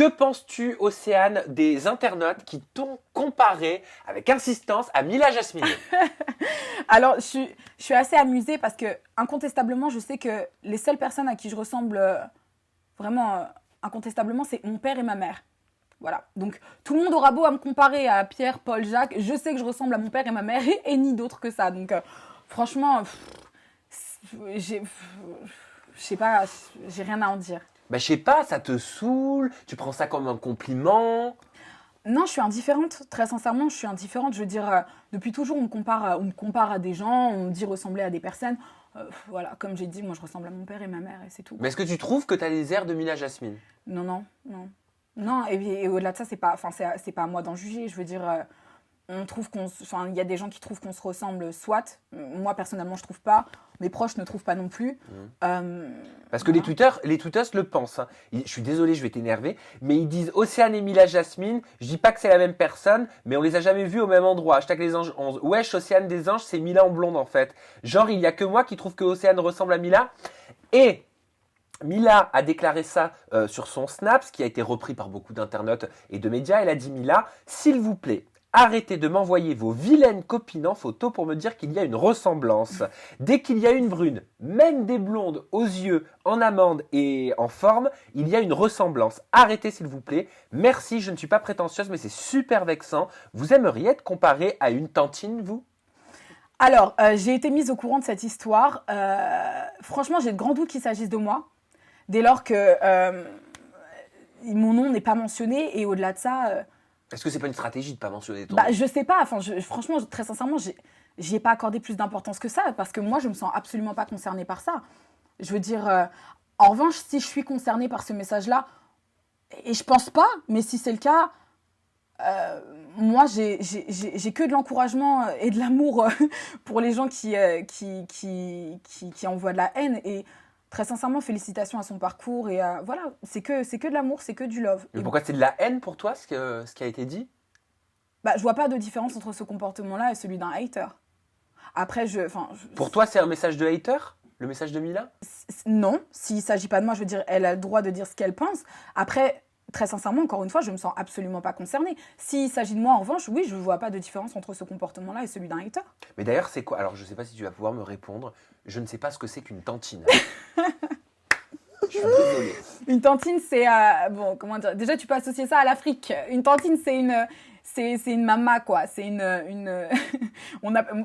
Que penses-tu, Océane, des internautes qui t'ont comparé avec insistance à Mila Jasmine? Alors, je suis assez amusée parce que, incontestablement, je sais que les seules personnes à qui je ressemble vraiment, incontestablement, c'est mon père et ma mère. Voilà. Donc, tout le monde aura beau à me comparer à Pierre, Paul, Jacques, je sais que je ressemble à mon père et ma mère et ni d'autre que ça. Donc, franchement, je sais pas, j'ai rien à en dire. Bah, je sais pas, ça te saoule, tu prends ça comme un compliment. Non, je suis indifférente. Très sincèrement, je suis indifférente. Je veux dire, depuis toujours, on me compare à des gens, on me dit ressembler à des personnes. Voilà, comme j'ai dit, moi, je ressemble à mon père et ma mère et c'est tout. Mais est-ce que tu trouves que tu as les airs de Mila Jasmine? Non, non, non. Non, et au-delà de ça, c'est pas à moi d'en juger. Je veux dire, on trouve il y a des gens qui trouvent qu'on se ressemble, soit. Moi, personnellement, je trouve pas. Mes proches ne trouvent pas non plus. Parce que Voilà. les tweeters le pensent, hein. Je suis désolé, je vais t'énerver, mais ils disent Océane et Mila Jasmine. Je dis pas que c'est la même personne, mais on les a jamais vus au même endroit. Hashtag les anges 11. Wesh, Océane des anges, c'est Mila en blonde en fait. Genre, il y a que moi qui trouve que Océane ressemble à Mila. Et Mila a déclaré ça sur son Snap, ce qui a été repris par beaucoup d'internautes et de médias. Elle a dit Mila, s'il vous plaît, arrêtez de m'envoyer vos vilaines copines en photo pour me dire qu'il y a une ressemblance. Dès qu'il y a une brune, même des blondes aux yeux, en amande et en forme, il y a une ressemblance. Arrêtez s'il vous plaît. Merci, je ne suis pas prétentieuse, mais c'est super vexant. Vous aimeriez être comparée à une tantine, vous? Alors, j'ai été mise au courant de cette histoire. Franchement, j'ai de grands doutes qu'il s'agisse de moi, dès lors que mon nom n'est pas mentionné et au-delà de ça. Est-ce que c'est pas une stratégie de pas mentionner ton Bah, nom? je sais pas. Enfin, franchement, très sincèrement, j'y ai pas accordé plus d'importance que ça parce que moi, je me sens absolument pas concernée par ça. Je veux dire, en revanche, si je suis concernée par ce message-là, et je pense pas, mais si c'est le cas, moi, j'ai que de l'encouragement et de l'amour pour les gens qui envoient de la haine. Et très sincèrement, félicitations à son parcours. Et voilà, c'est que de l'amour, c'est que du love. Mais Et pourquoi c'est de la haine pour toi, ce qui a été dit? bah, je vois pas de différence entre ce comportement-là et celui d'un hater. Après, Pour toi, c'est un message de hater? Le message de Mila? non, s'il s'agit pas de moi, je veux dire, elle a le droit de dire ce qu'elle pense. Après, très sincèrement, encore une fois, je me sens absolument pas concernée. S'il s'agit de moi, en revanche, oui, je vois pas de différence entre ce comportement-là et celui d'un hater. Mais d'ailleurs, c'est quoi? Alors, je sais pas si tu vas pouvoir me répondre. Je ne sais pas ce que c'est qu'une tantine. Je suis désolé. Une tantine, c'est bon, comment dire. Déjà, tu peux associer ça à l'Afrique. Une tantine, c'est une mama, quoi. C'est une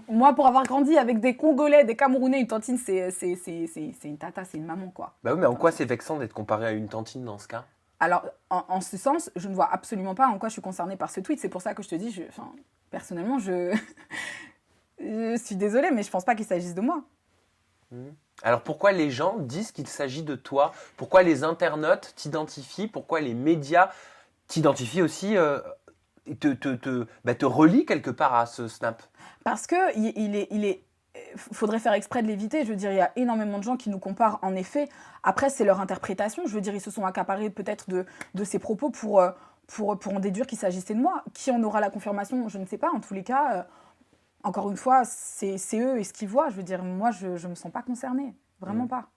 moi, pour avoir grandi avec des Congolais, des Camerounais, une tantine, c'est une tata, c'est une maman, quoi. Bah oui, mais en quoi c'est vexant d'être comparé à une tantine dans ce cas? Alors, en ce sens, je ne vois absolument pas en quoi je suis concernée par ce tweet. C'est pour ça que je te dis, personnellement, je suis désolée, mais je pense pas qu'il s'agisse de moi. Alors pourquoi les gens disent qu'il s'agit de toi? Pourquoi les internautes t'identifient? Pourquoi les médias t'identifient aussi et te relient quelque part à ce snap? Parce que faudrait faire exprès de l'éviter. Je veux dire, il y a énormément de gens qui nous comparent, en effet. Après, c'est leur interprétation. Je veux dire, ils se sont accaparés peut-être de ces propos pour en déduire qu'il s'agissait de moi. Qui en aura la confirmation? Je ne sais pas. En tous les cas, encore une fois, c'est eux et ce qu'ils voient. Je veux dire, moi, je me sens pas concernée. Vraiment pas.